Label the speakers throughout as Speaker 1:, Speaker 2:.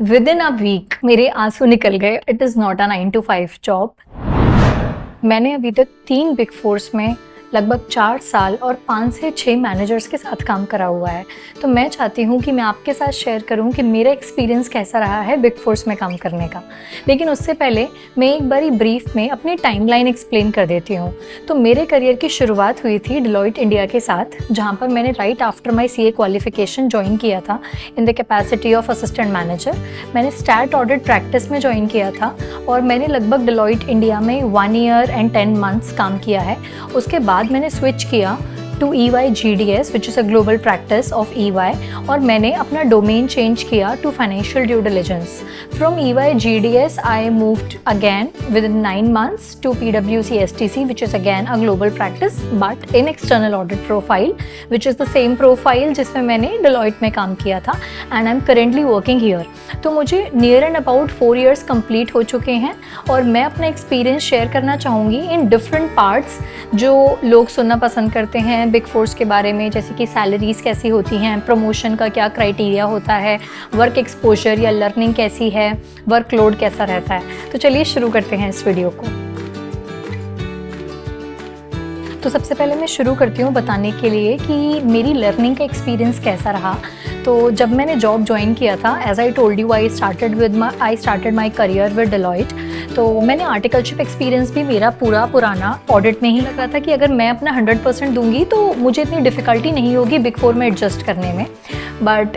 Speaker 1: With in a week मेरे आंसू निकल गए। It is not a 9 to 5 job. मैंने अभी तक 3 बिग फोर्स में लगभग 4 साल और 5 से 6 मैनेजर्स के साथ काम करा हुआ है। तो मैं चाहती हूँ कि मैं आपके साथ शेयर करूँ कि मेरा एक्सपीरियंस कैसा रहा है बिग फोर्स में काम करने का। लेकिन उससे पहले मैं एक बारी ब्रीफ में अपनी टाइमलाइन एक्सप्लेन कर देती हूँ। तो मेरे करियर की शुरुआत हुई थी डिलॉयट इंडिया के साथ, जहाँ पर मैंने right after my CA qualification join किया था in the capacity of assistant manager. मैंने स्टैट ऑडिट प्रैक्टिस में ज्वाइन किया था और मैंने लगभग डिलॉयट इंडिया में 1 year and 10 months काम किया है। उसके बाद मैंने स्विच किया to EY GDS which is a global practice of EY, और मैंने अपना डोमेन चेंज किया to financial due diligence. From EY GDS I moved again within 9 months to PwC STC which is again a global practice but in external audit profile which is the same profile जिसमें मैंने Deloitte में काम किया था, and I am currently working here. तो मुझे near and about 4 years complete हो चुके हैं और मैं अपना एक्सपीरियंस शेयर करना चाहूँगी इन डिफरेंट पार्ट्स जो लोग सुनना पसंद करते हैं बिग फोर्स के बारे में, जैसे कि सैलरीज कैसी होती हैं, प्रमोशन का क्या क्राइटेरिया होता है, वर्क एक्सपोजर या लर्निंग कैसी है, वर्कलोड कैसा रहता है। तो चलिए शुरू करते हैं इस वीडियो को। तो सबसे पहले मैं शुरू करती हूँ बताने के लिए कि मेरी लर्निंग का एक्सपीरियंस कैसा रहा। तो जब मैंने जॉब ज्वाइन किया था, as I told you, I started my career with Deloitte. तो मैंने आर्टिकलशिप एक्सपीरियंस भी मेरा पूरा पुराना ऑडिट में ही लग रहा था कि अगर मैं अपना 100% दूंगी तो मुझे इतनी डिफ़िकल्टी नहीं होगी बिग फोर में एडजस्ट करने में। But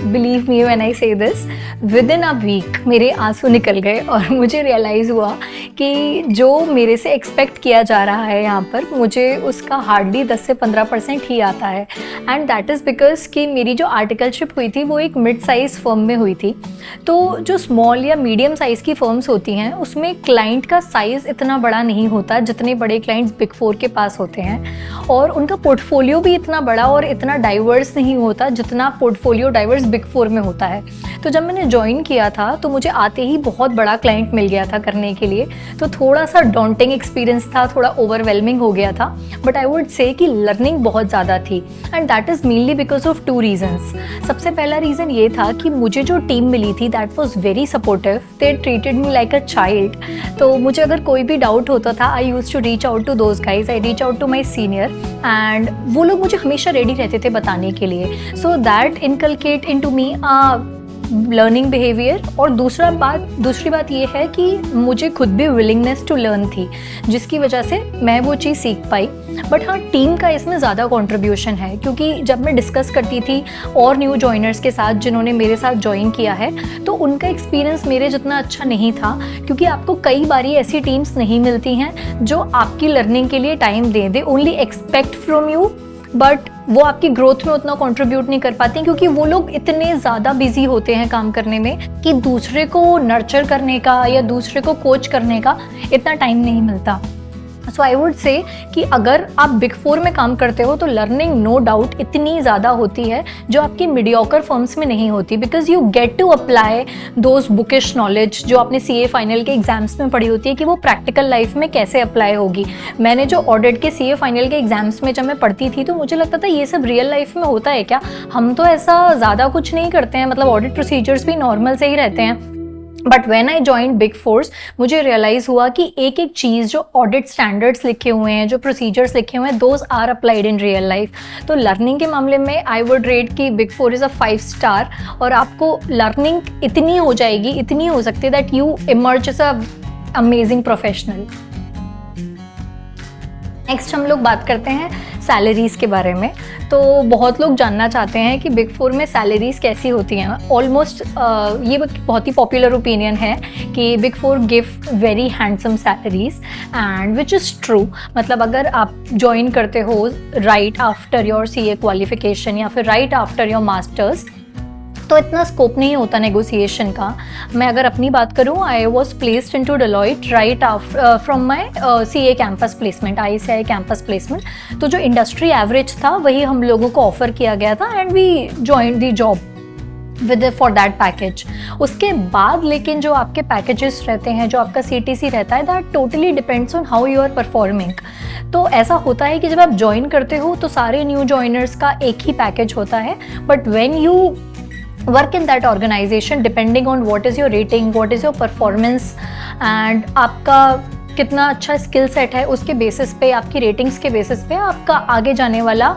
Speaker 1: believe me when I say this, within a week मेरे आंसू निकल गए और मुझे रियलाइज़ हुआ कि जो मेरे से एक्सपेक्ट किया जा रहा है यहाँ पर, मुझे उसका हार्डली 10 से 15% ही आता है। एंड दैट इज़ बिकॉज कि मेरी जो आर्टिकलशिप हुई थी वो एक मिड साइज़ फर्म में हुई थी। तो जो स्मॉल या मीडियम साइज़ की फर्म्स होती हैं उसमें क्लाइंट का साइज़ इतना बड़ा नहीं होता जितने बड़े क्लाइंट्स बिग फोर के पास होते हैं, और उनका पोर्टफोलियो भी इतना बड़ा और इतना डाइवर्स नहीं होता जितना पोर्टफोलियो डाइवर्स बिग फोर में होता है। तो जब मैंने ज्वाइन किया था तो मुझे आते ही बहुत बड़ा क्लाइंट मिल गया था करने के लिए, तो थोड़ा सा डॉन्टिंग एक्सपीरियंस था, थोड़ा ओवरवेलमिंग हो गया था। बट आई वुड से कि लर्निंग बहुत ज़्यादा थी, and that is mainly because of 2 reasons। सबसे पहला रीज़न ये था कि मुझे जो टीम मिली थी that was very supportive, they treated me like a child. तो मुझे अगर कोई भी डाउट होता था, I used to reach out to those guys, I reach out to my senior, and वो लोग मुझे हमेशा रेडी रहते थे बताने के लिए। So that inculcate into me learning behaviour. और दूसरी बात ये है कि मुझे खुद भी विलिंगनेस टू लर्न थी, जिसकी वजह से मैं वो चीज़ सीख पाई। बट हाँ, टीम का इसमें ज़्यादा कंट्रीब्यूशन है, क्योंकि जब मैं डिस्कस करती थी और न्यू जॉइनर्स के साथ जिन्होंने मेरे साथ ज्वाइन किया है, तो उनका एक्सपीरियंस मेरे जितना अच्छा नहीं था, क्योंकि आपको कई बारी ऐसी टीम्स नहीं मिलती हैं जो आपकी लर्निंग के लिए टाइम दें। They only expect from you, but वो आपकी ग्रोथ में उतना कंट्रीब्यूट नहीं कर पाती, क्योंकि वो लोग इतने ज़्यादा बिजी होते हैं काम करने में कि दूसरे को नर्चर करने का या दूसरे को कोच करने का इतना टाइम नहीं मिलता। सो आई वुड से कि अगर आप बिग फोर में काम करते हो तो लर्निंग नो डाउट इतनी ज़्यादा होती है जो आपकी मीडियोकर फर्म्स में नहीं होती, because you get to apply those bookish knowledge जो आपने CA फाइनल के एग्जाम्स में पढ़ी होती है कि वो प्रैक्टिकल लाइफ में कैसे अप्लाई होगी। मैंने जो ऑडिट के CA फाइनल के एग्जाम्स में जब मैं पढ़ती थी तो मुझे लगता था ये सब रियल लाइफ में होता है क्या, हम तो ऐसा ज़्यादा कुछ नहीं करते हैं, मतलब ऑडिट प्रोसीजर्स भी नॉर्मल से ही रहते हैं। But when I joined big force मुझे रियलाइज़ हुआ कि एक एक चीज़ जो ऑडिट स्टैंडर्ड्स लिखे हुए हैं, जो प्रोसीजर्स लिखे हुए हैं, those are applied in real life. तो लर्निंग के मामले में आई वुड रेट कि big four is a 5 star, और आपको लर्निंग इतनी हो जाएगी, इतनी हो सकती है that you emerge as a amazing professional. Next हम लोग बात करते हैं सैलरीज़ के बारे में। तो बहुत लोग जानना चाहते हैं कि बिग फोर में सैलरीज़ कैसी होती हैं। ऑलमोस्ट ये बहुत ही पॉपुलर ओपिनियन है कि big four give very handsome salaries, and which is true. मतलब अगर आप ज्वाइन करते हो right after your CA qualification या फिर राइट आफ्टर योर मास्टर्स, तो इतना स्कोप नहीं होता नेगोशिएशन का। मैं अगर अपनी बात करूँ, I was placed into Deloitte right from my CA campus placement, ICI campus placement. तो जो इंडस्ट्री एवरेज था वही हम लोगों को ऑफर किया गया था, and we joined the job with for that package. उसके बाद लेकिन जो आपके पैकेजेस रहते हैं, जो आपका CTC रहता है, that totally depends on how you are performing. तो ऐसा होता है कि जब आप ज्वाइन करते हो तो सारे न्यू जॉइनर्स का एक ही पैकेज होता है, but when you work in that organisation depending on what is your rating, what is your performance and आपका कितना अच्छा स्किल सेट है, उसके बेसिस पे, आपकी रेटिंग्स के बेसिस पे आपका आगे जाने वाला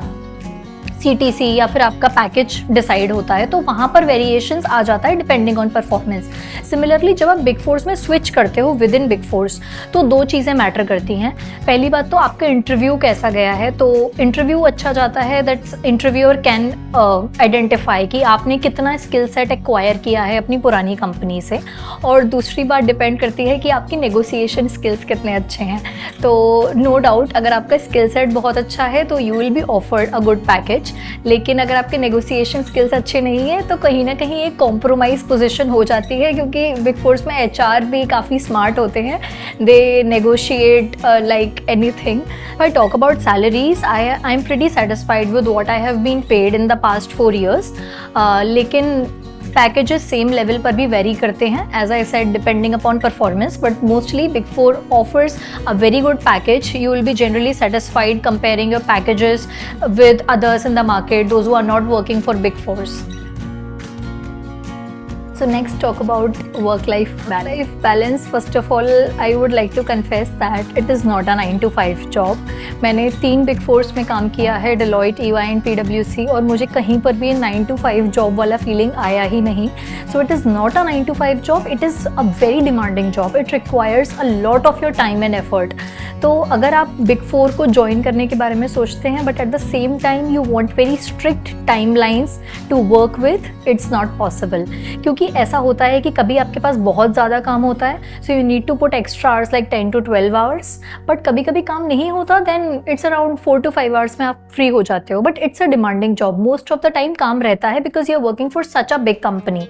Speaker 1: CTC या फिर आपका पैकेज डिसाइड होता है। तो वहाँ पर वेरिएशंस आ जाता है डिपेंडिंग ऑन परफॉर्मेंस। सिमिलरली जब आप बिग फोर्स में स्विच करते हो विद इन बिग फोर्स, तो दो चीज़ें मैटर करती हैं। पहली बात तो आपका इंटरव्यू कैसा गया है, तो इंटरव्यू अच्छा जाता है, दैट्स इंटरव्यूअर कैन आइडेंटिफाई कि आपने कितना स्किल सेट एक्वायर किया है अपनी पुरानी कंपनी से। और दूसरी बात डिपेंड करती है कि आपकी नेगोशिएशन स्किल्स कितने अच्छे हैं। तो नो डाउट अगर आपका स्किल सेट बहुत अच्छा है तो you will be offered a good package, लेकिन अगर आपके नेगोशिएशन स्किल्स अच्छे नहीं है तो कहीं ना कहीं एक कॉम्प्रोमाइज़ पोजीशन हो जाती है, क्योंकि बिग फोर्स में HR भी काफ़ी स्मार्ट होते हैं, they negotiate like anything. I talk about salaries, I am pretty satisfied with what I have been paid in the past 4 years, लेकिन पैकेजेस सेम लेवल पर भी वेरी करते हैं, as I said depending upon performance, but mostly Big Four offers a very good package. You will be generally satisfied comparing your packages with others in the market, those who are not working for big fours. So next talk about work-life balance. First of all, I would like to confess that it is not a 9 to 5 job. मैंने 3 big fours में काम किया है, Deloitte, EY and PwC, और मुझे कहीं पर भी 9 to 5 जॉब वाला फीलिंग आया ही नहीं. So it is not a 9 to 5 job. It is a very demanding job. It requires a lot of your time and effort. तो अगर आप बिग फोर को ज्वाइन करने के बारे में सोचते हैं but at the same time you want very strict timelines to work with, it's not possible. क्योंकि ऐसा होता है कि कभी आपके पास बहुत ज़्यादा काम होता है, so you need to put extra hours like 10 to 12 hours, but कभी कभी काम नहीं होता, then it's around 4 to 5 hours में आप फ्री हो जाते हो. But it's a demanding job, most of the time काम रहता है because you are working for such a big company.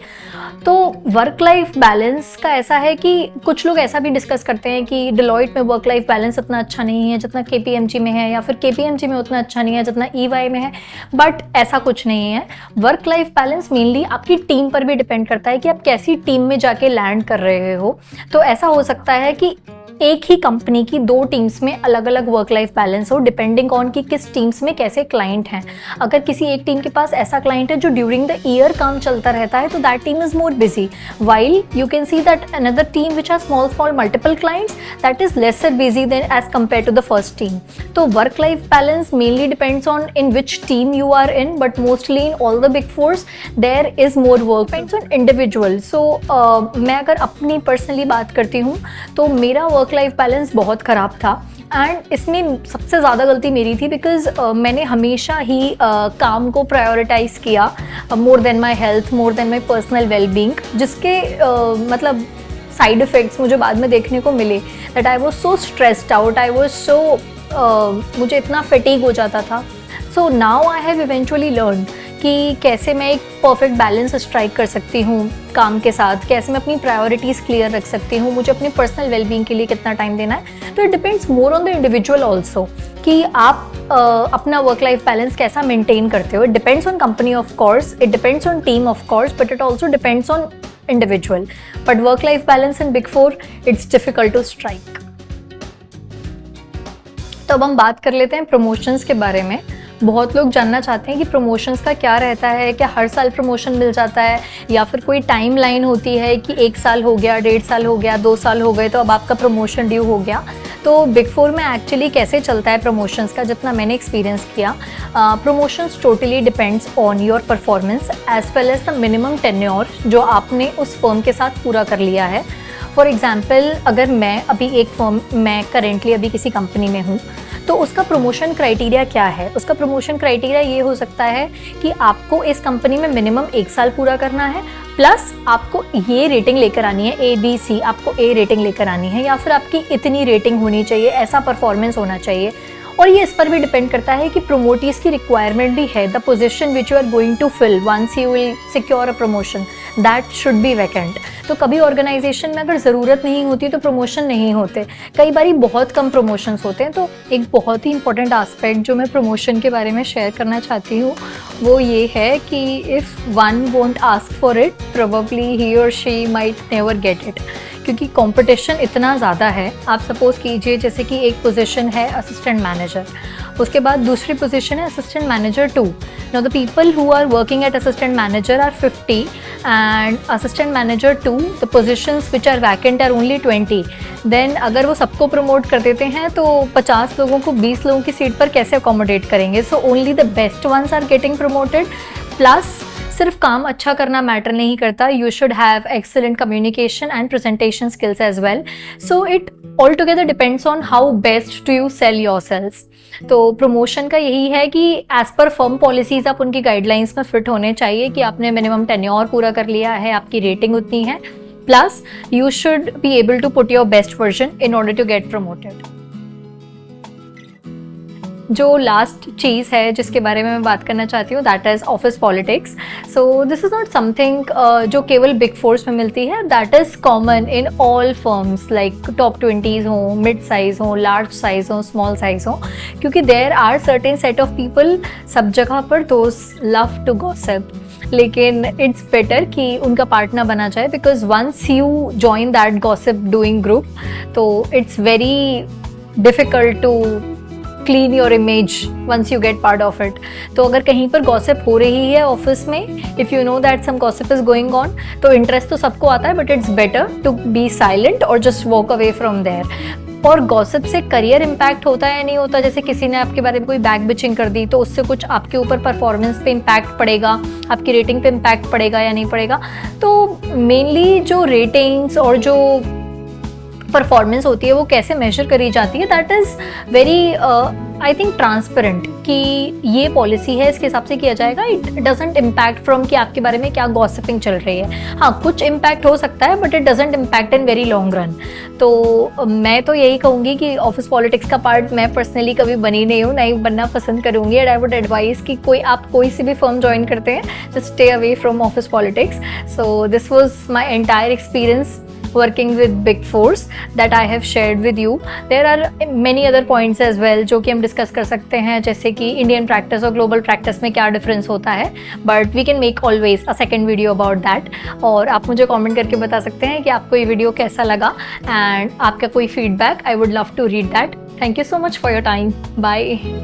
Speaker 1: तो वर्क लाइफ बैलेंस का ऐसा है कि कुछ लोग ऐसा भी डिस्कस करते हैं कि डेलॉयट में वर्क लाइफ बैलेंस उतना अच्छा नहीं है जितना KPMG में है, या फिर KPMG में उतना अच्छा नहीं है जितना EY में है, बट ऐसा कुछ नहीं है. वर्क लाइफ बैलेंस मेनली आपकी टीम पर भी डिपेंड करता है कि आप कैसी टीम में जाके लैंड कर रहे हो. तो ऐसा हो सकता है कि एक ही कंपनी की 2 टीम्स में अलग अलग वर्क लाइफ बैलेंस हो, डिपेंडिंग ऑन कि किस टीम्स में कैसे क्लाइंट हैं. अगर किसी एक टीम के पास ऐसा क्लाइंट है जो ड्यूरिंग द ईयर काम चलता रहता है, तो that team is more busy, while you can see that another team which has small multiple clients that is lesser busy than as compare to the first team. तो work life balance mainly depends on in which team you are in, but mostly in all the Big Fours there is more work, depends on individual. So मैं अगर अपनी personally बात करती हूँ तो मेरा work life balance बहुत ख़राब था, एंड इसमें सबसे ज़्यादा गलती मेरी थी बिकॉज मैंने हमेशा ही काम को प्रायोरिटाइज़ किया more than my health, more than my personal wellbeing, जिसके मतलब साइड इफ़ेक्ट्स मुझे बाद में देखने को मिले. That I was so stressed out, I was so मुझे इतना फटीग हो जाता था. So now I have eventually learn कि कैसे मैं एक परफेक्ट बैलेंस स्ट्राइक कर सकती हूँ काम के साथ, कैसे मैं अपनी प्रायोरिटीज़ क्लियर रख सकती हूँ, मुझे अपने पर्सनल वेलबींग के लिए कितना टाइम देना है. तो it depends more on the individual also कि आप अपना वर्क लाइफ बैलेंस कैसा मेंटेन करते हो. It depends on company of course, it depends on team of course, but it also depends on individual. But work life balance in big four it's difficult to strike. तो अब हम बात कर लेते हैं प्रमोशंस के बारे में. बहुत लोग जानना चाहते हैं कि प्रमोशंस का क्या रहता है, क्या हर साल प्रमोशन मिल जाता है, या फिर कोई टाइम लाइन होती है कि 1 साल हो गया, 1.5 साल हो गया, 2 साल हो गए तो अब आपका प्रमोशन ड्यू हो गया. तो बिग फोर में एक्चुअली कैसे चलता है प्रमोशंस का, जितना मैंने एक्सपीरियंस किया, promotions totally depends on your performance as well as the minimum tenure जो आपने उस फर्म के साथ पूरा कर लिया है. फॉर एग्जाम्पल, अगर मैं अभी एक फर्म, मैं करेंटली अभी किसी कंपनी में हूँ, तो उसका प्रमोशन क्राइटेरिया क्या है? उसका प्रमोशन क्राइटेरिया ये हो सकता है कि आपको इस कंपनी में मिनिमम 1 साल पूरा करना है, प्लस आपको ये रेटिंग लेकर आनी है, ABC, आपको A रेटिंग लेकर आनी है, या फिर आपकी इतनी रेटिंग होनी चाहिए, ऐसा परफॉर्मेंस होना चाहिए. और ये इस पर भी डिपेंड करता है कि प्रोमोटीज की रिक्वायरमेंट भी है, the position which you are going to fill once you will secure a promotion, that should be vacant. तो कभी ऑर्गेनाइजेशन में अगर ज़रूरत नहीं होती तो प्रमोशन नहीं होते, कई बारी बहुत कम प्रमोशंस होते हैं. तो एक बहुत ही इंपॉर्टेंट एस्पेक्ट जो मैं प्रमोशन के बारे में शेयर करना चाहती हूँ वो ये है कि if one won't ask for it, probably he और she might never get it, क्योंकि कंपटीशन इतना ज़्यादा है. आप सपोज़ कीजिए जैसे कि एक पोजीशन है असिस्टेंट मैनेजर, उसके बाद दूसरी पोजीशन है assistant manager 2. Now the people who are working at assistant manager are 50 and assistant manager 2 the positions which are vacant are only 20. Then अगर वो सबको प्रमोट कर देते हैं तो 50 लोगों को 20 लोगों की सीट पर कैसे अकोमोडेट करेंगे. So only the best ones are getting promoted. Plus सिर्फ काम अच्छा करना मैटर नहीं करता, you should have excellent communication and presentation skills as well. So it all together depends on how best do you sell yourselves. तो promotion का यही है कि एज पर फर्म पॉलिसीज आप उनकी गाइडलाइंस में फिट होने चाहिए कि आपने मिनिमम टेन्योर पूरा कर लिया है, आपकी रेटिंग उतनी है. Plus you should be able to put your best version in order to get promoted. जो लास्ट चीज़ है जिसके बारे में मैं बात करना चाहती हूँ that is office politics. So this is not something जो केवल बिग फोर्स में मिलती है, that is common in all firms like top 20s हो, मिड साइज हो, लार्ज साइज हो, स्मॉल साइज हो, क्योंकि there are certain set of people सब जगह पर दोज लव टू गॉसिप. लेकिन इट्स बेटर कि उनका पार्ट ना बना जाए, because once you join that gossip doing group तो it's very difficult to clean your image once you get part of it. तो अगर कहीं पर गॉसिप हो रही है ऑफिस में, if you know that some gossip is going on, तो इंटरेस्ट तो सबको आता है, but it's better to be silent और just walk away from there. और गॉसिप से करियर इम्पैक्ट होता है या नहीं होता, जैसे किसी ने आपके बारे में कोई बैक बिचिंग कर दी तो उससे कुछ आपके ऊपर परफॉर्मेंस पे इम्पैक्ट पड़ेगा, आपकी रेटिंग पे इम्पैक्ट पड़ेगा या नहीं पड़ेगा. तो मेनली जो रेटिंग्स और जो परफॉर्मेंस होती है वो कैसे मेजर करी जाती है, that is very I think transparent कि ये पॉलिसी है, इसके हिसाब से किया जाएगा. इट डजेंट इम्पैक्ट फ्रॉम कि आपके बारे में क्या गॉसिपिंग चल रही है. हाँ, कुछ इम्पैक्ट हो सकता है, but it doesn't impact in very long run. तो मैं तो यही कहूँगी कि ऑफिस पॉलिटिक्स का पार्ट मैं पर्सनली कभी बनी नहीं हूँ, नहीं बनना पसंद करूँगी. एंड आई वुड एडवाइस कि आप कोई सी भी फर्म ज्वाइन करते हैं, just stay away from office politics. So this was my entire experience working with big fours that I have shared with you. There are many other points as well जो कि हम discuss कर सकते हैं, जैसे कि इंडियन प्रैक्टिस और global practice में क्या डिफरेंस होता है, but we can make always a second video about that. और आप मुझे कमेंट करके बता सकते हैं कि आपको ये वीडियो कैसा लगा एंड आपका कोई feedback. I would love to read that. Thank you so much for your time. Bye.